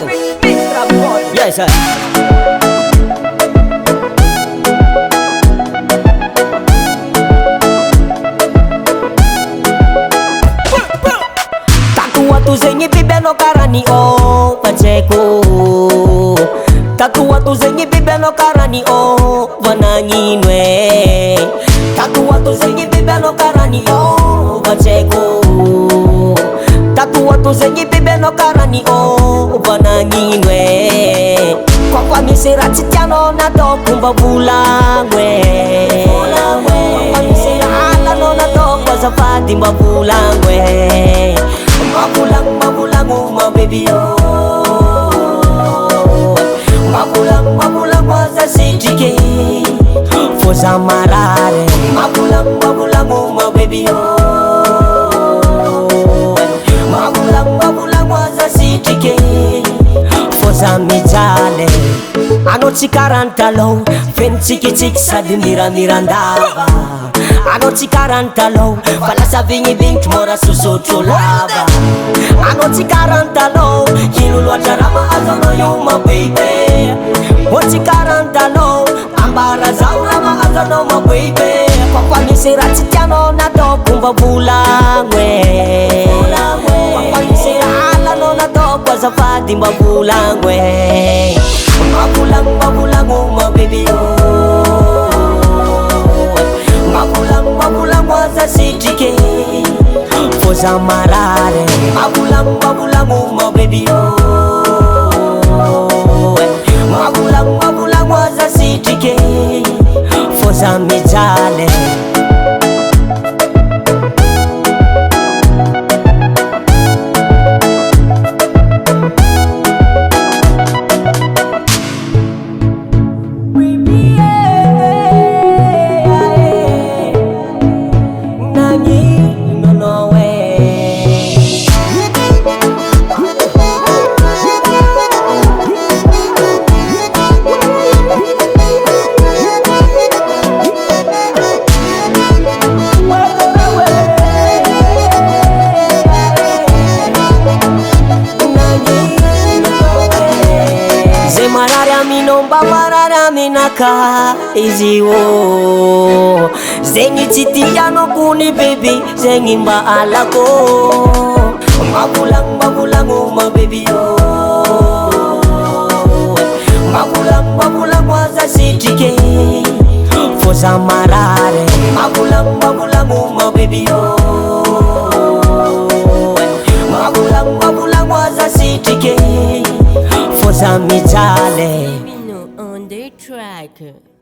recording. Yes, sir. Tatu zenye bibe no karani o pacheko. Tatu zenye bibe no karani o vananyinwe. Tatu zenye bibe no karani o pacheko. Tatu zenye bibe no karani o vananyinwe. Kwa misera titiano na to kumba bulangwe. Kwa misera ala no na to kwa safadi mbabulangwe. Mabulang, my baby, oh. Mabulang, was a city for Samarare. Mabulang, my baby, oh. Mabulang, was a city for Samijale. Anochi karantalo, fenci kichik sadimira mirandava. Anochi karantalo, fala savingi bink mora susoto lava. Anochi karantalo, hilulu atarama azono yuma baby. Ochi karantalo, ambara zaura ma azono ma baby. Kwa misera titiano na to kumba bulangwe. Kwa misera ala no na to kwa safadi mbabulangwe. Mabulang, my baby, oh. Mabulang, was a city for Samarare. Mabulang, my baby, oh. Mabulang, was a city for Samijale. Marara minaka iziwo zengi titiano kuni baby zengi mba alako. Mabulang, my baby, oh. Mabulang, was a city for Samarare. Mabulang, my baby, oh. Mabulang, was a city for Samijale. On the track.